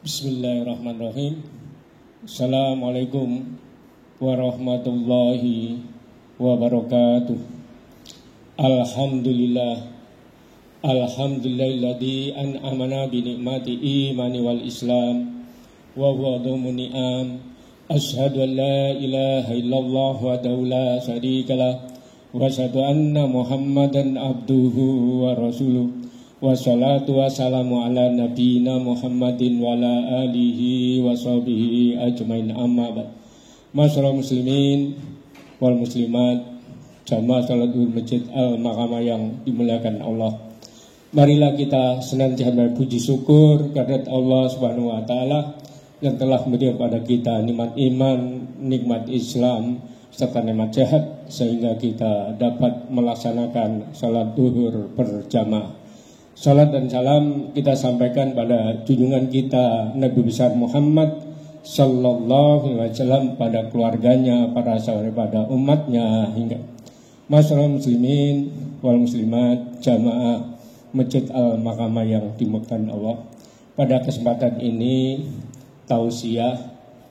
Bismillahirrahmanirrahim. Assalamualaikum warahmatullahi wabarakatuh. Alhamdulillahilladzi an'amana bi ni'mati imani wal islam wa huwa dhamu ni'am. Asyhadu an la ilaha illallah wahdahu la syarikalah wa asyhadu anna Muhammadan abduhu wa rasuluh. Wassalatu wassalamu ala nabiyina Muhammadin wa ala alihi wa sahbihi ajmain, amma ba'd. Masyaallah muslimin wal muslimat, jamaah salat masjid Al-Makamah yang dimuliakan Allah. Marilah kita senantiasa berpuji syukur kehadirat Allah Subhanahu wa taala yang telah memberikan kepada kita nikmat iman, nikmat Islam serta nikmat sehat sehingga kita dapat melaksanakan salat zuhur berjamaah. Salat dan salam kita sampaikan pada junjungan kita Nabi besar Muhammad sallallahu alaihi wasallam, pada keluarganya, para sahabat, pada umatnya, hingga masyaallah muslimin wal muslimat, jamaah Masjid Al-Makamah yang dimuliakan Allah. Pada kesempatan ini tausiah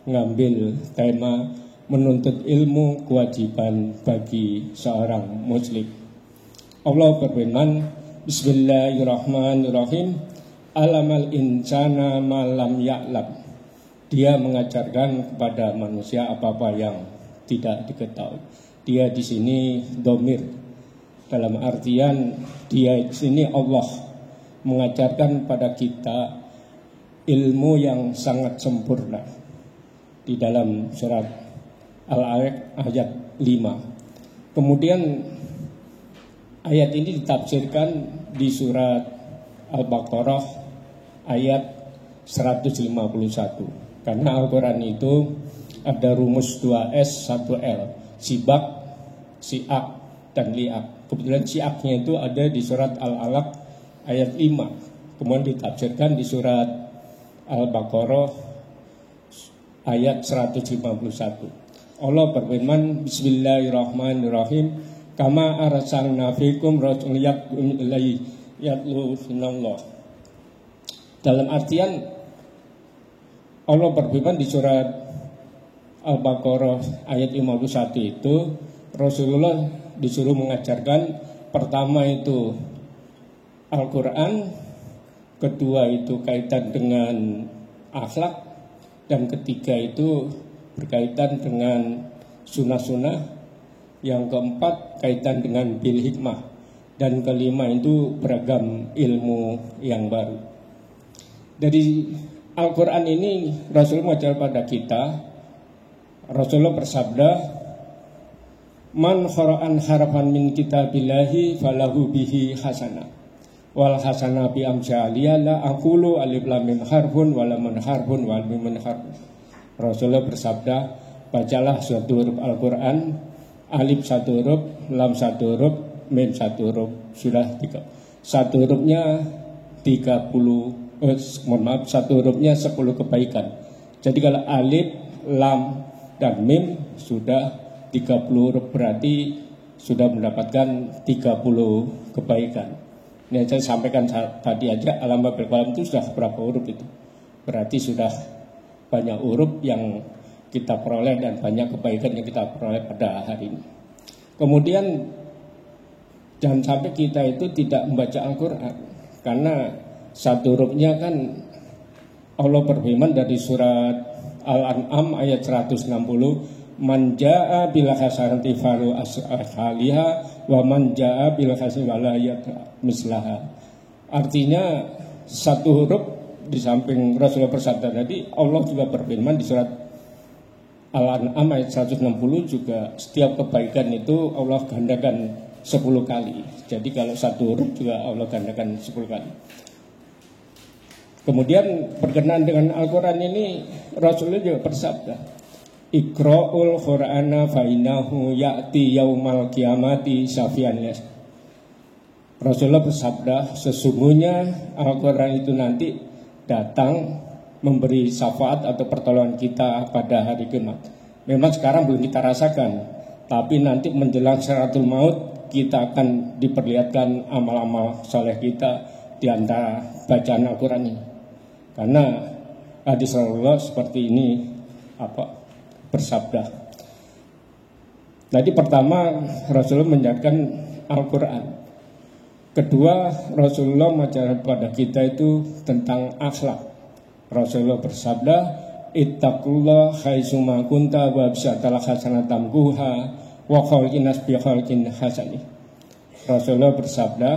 ngambil tema menuntut ilmu kewajiban bagi seorang muslim. Allah berfirman, Bismillahirrahmanirrahim. Alamal insana malam ya'lam. Dia mengajarkan kepada manusia apa-apa yang tidak diketahui. Dia di sini domir, dalam artian dia di sini Allah mengajarkan pada kita ilmu yang sangat sempurna. Di dalam surat Al-Alaq ayat 5. Kemudian ayat ini ditafsirkan di surat Al-Baqarah ayat 151. Karena Al-Quran itu ada rumus 2S 1L, sibak, siak, dan liak. Kebetulan siaknya itu ada di surat Al-Alaq ayat 5. Kemudian ditafsirkan di surat Al-Baqarah ayat 151. Allah berfirman, Bismillahirrahmanirrahim. Kama arsalna fikum rasul yatlu sunallah. Dalam artian Allah berfirman di surat Al-Baqarah ayat 51 itu, Rasulullah disuruh mengajarkan pertama itu Al-Quran, kedua itu kaitan dengan akhlak, dan ketiga itu berkaitan dengan sunnah-sunnah, yang keempat kaitan dengan bil hikmah, dan kelima itu beragam ilmu yang baru. Dari Al-Quran ini Rasulullah mengajar pada kita. Rasulullah bersabda, Man khara'an harfan min kitabillahi falahu bihi hasanah wal hasanah bi amsaliyah la aqulu alif lam mim harfun wala man harfun wal mim harfun. Rasulullah bersabda, bacalah suatu huruf Al-Quran, alif satu huruf, lam satu huruf, mim satu huruf, sudah 3. Satu hurufnya 30, satu hurufnya 10 kebaikan. Jadi kalau alif, lam, dan mim sudah 30 huruf, berarti sudah mendapatkan 30 kebaikan. Ini saya sampaikan tadi aja, alam bil qalam itu sudah berapa huruf itu? Berarti sudah banyak huruf yang kita peroleh dan banyak kebaikan yang kita peroleh pada hari ini. Kemudian jangan sampai kita itu tidak membaca Al-Quran, karena satu hurufnya kan Allah berfirman dari surat Al-An'am ayat 160, Man ja'a bil hasanati falahu ashaliha wa man ja'a bil hasanati wala mislaha. Artinya satu huruf, di samping Rasulullah bersabda tadi, Allah juga berfirman di surat Al-An'am ayat 160 juga, setiap kebaikan itu Allah gandakan 10 kali. Jadi kalau satu huruf juga Allah gandakan 10 kali. Kemudian berkenaan dengan Al-Quran ini Rasulullah juga bersabda, Iqra'ul Qur'ana fa'innahu ya'ti yaumal qiyamati syafi'an lis. Rasulullah bersabda, sesungguhnya Al-Quran itu nanti datang memberi syafaat atau pertolongan kita pada hari kiamat. Memang sekarang belum kita rasakan, tapi nanti menjelang syaratul maut kita akan diperlihatkan amal-amal saleh kita di antara bacaan Al-Quran ini. Karena hadis Rasulullah seperti ini bersabda. Tadi pertama Rasulullah mengajarkan Al-Quran. Kedua, Rasulullah mengajarkan pada kita itu tentang akhlak. Rasulullah bersabda, ittaqullah haitsuma kunta wa bisatal hasanatam kuha wa khalqin nas bi khalqin hasani. Rasulullah bersabda,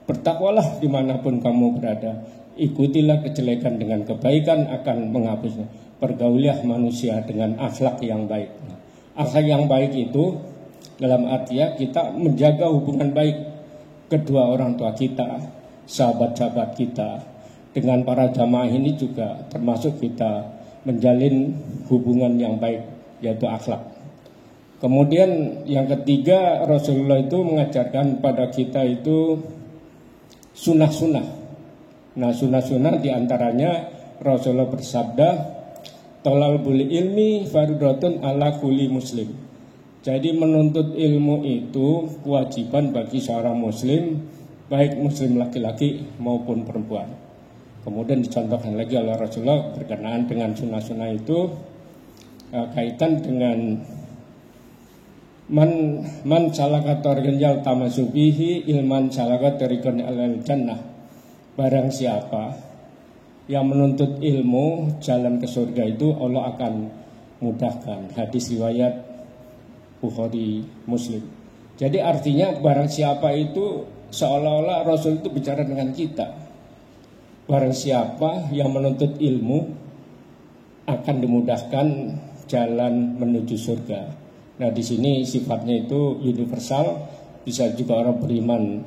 bertakwalah dimanapun kamu berada, ikutilah kejelekan dengan kebaikan akan menghapusnya. Pergaulilah manusia dengan akhlak yang baik. Akhlak yang baik itu dalam artinya kita menjaga hubungan baik kedua orang tua kita, sahabat-sahabat kita, dengan para jamaah ini juga termasuk kita menjalin hubungan yang baik, yaitu akhlak. Kemudian yang ketiga, Rasulullah itu mengajarkan pada kita itu sunnah-sunnah. Nah, sunnah-sunnah diantaranya Rasulullah bersabda, thalabul ilmi fardhatun ala kulli muslim. Jadi menuntut ilmu itu kewajiban bagi seorang muslim, baik muslim laki-laki maupun perempuan. Kemudian dicontohkan lagi oleh Rasulullah berkenaan dengan sunnah-sunnah itu kaitan dengan man salaka tariqan yaltamasu bihi ilman salaka tariqan ilal jannah. Barang siapa yang menuntut ilmu jalan ke surga itu Allah akan mudahkan. Hadis riwayat Bukhari Muslim. Jadi artinya barang siapa itu seolah-olah Rasul itu bicara dengan kita. Barang siapa yang menuntut ilmu akan dimudahkan jalan menuju surga. Nah, di sini sifatnya itu universal, bisa juga orang beriman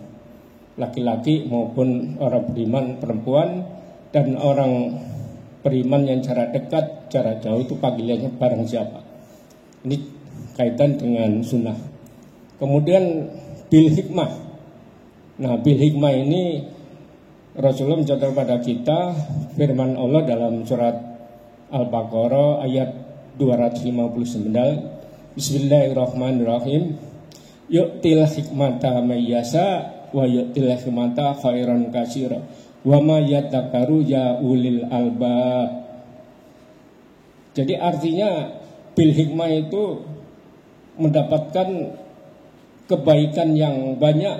laki-laki maupun orang beriman perempuan, dan orang beriman yang jarak dekat, jarak jauh itu panggilannya barang siapa. Ini kaitan dengan sunnah. Kemudian bil hikmah. Nah, bil hikmah ini Rasulullah mencontohkan pada kita firman Allah dalam surat Al-Baqarah ayat 259. Bismillahirrahmanirrahim. Yu'til hikmata may yasha wa yu'til hikmata khairan katsira wa ma yatakaru ya ulil albab. Jadi artinya bil hikmah itu mendapatkan kebaikan yang banyak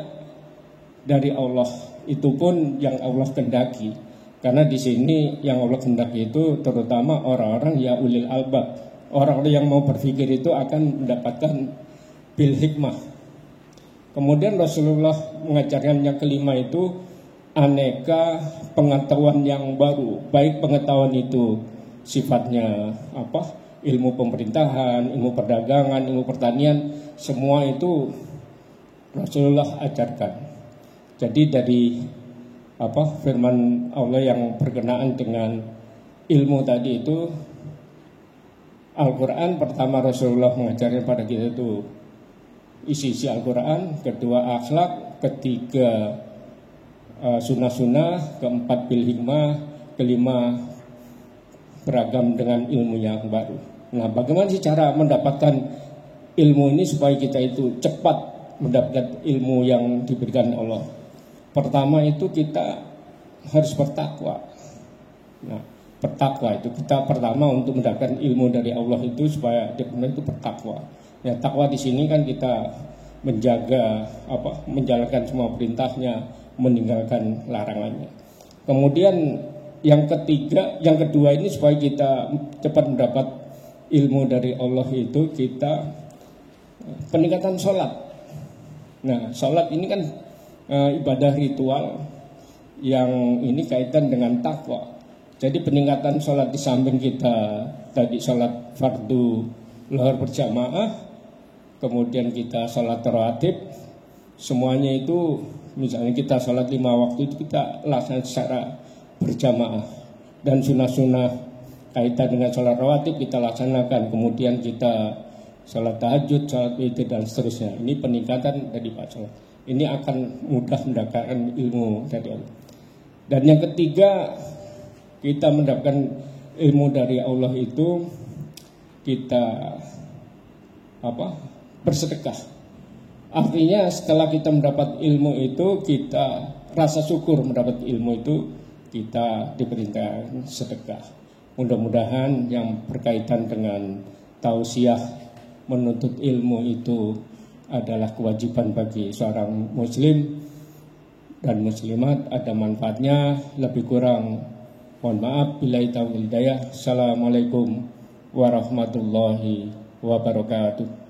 dari Allah, itu pun yang Allah kehendaki. Karena di sini yang Allah kehendaki itu terutama orang-orang ya ulil albab, orang yang mau berpikir itu akan mendapatkan bil hikmah. Kemudian Rasulullah mengajarkan yang kelima itu aneka pengetahuan yang baru, baik pengetahuan itu sifatnya ilmu pemerintahan, ilmu perdagangan, ilmu pertanian, semua itu Rasulullah ajarkan. Jadi dari firman Allah yang berkenaan dengan ilmu tadi itu, Al-Quran pertama Rasulullah mengajarkan pada kita itu isi-isi Al-Quran, kedua akhlak, ketiga sunnah-sunnah, keempat bil hikmah, kelima beragam dengan ilmu yang baru. Nah, bagaimana sih cara mendapatkan ilmu ini supaya kita itu cepat mendapatkan ilmu yang diberikan Allah? Pertama itu kita harus bertakwa. Nah, bertakwa itu kita pertama untuk mendapatkan ilmu dari Allah itu supaya dia itu bertakwa. Ya, takwa di sini kan kita menjaga menjalankan semua perintahnya, meninggalkan larangannya. Kemudian yang kedua ini supaya kita cepat mendapat ilmu dari Allah itu kita peningkatan sholat. Nah, sholat ini kan ibadah ritual yang ini kaitan dengan takwa. Jadi peningkatan sholat di samping kita tadi sholat fardu lohar berjamaah, kemudian kita sholat rawatib, semuanya itu misalnya kita sholat 5 waktu itu kita laksanakan secara berjamaah, dan sunnah-sunnah kaitan dengan sholat rawatib kita laksanakan, kemudian kita sholat tahajud, sholat witir dan seterusnya. Ini peningkatan dari Pak sholat. Ini akan mudah mendapatkan ilmu dari Allah. Dan yang ketiga, kita mendapatkan ilmu dari Allah itu kita bersedekah. Artinya setelah kita mendapat ilmu itu, kita rasa syukur mendapat ilmu itu, kita diperintahkan sedekah. Mudah-mudahan yang berkaitan dengan tausiah menuntut ilmu itu adalah kewajiban bagi seorang muslim dan muslimat, ada manfaatnya. Lebih kurang mohon maaf. Billahi taufiq hidayah. Assalamualaikum warahmatullahi wabarakatuh.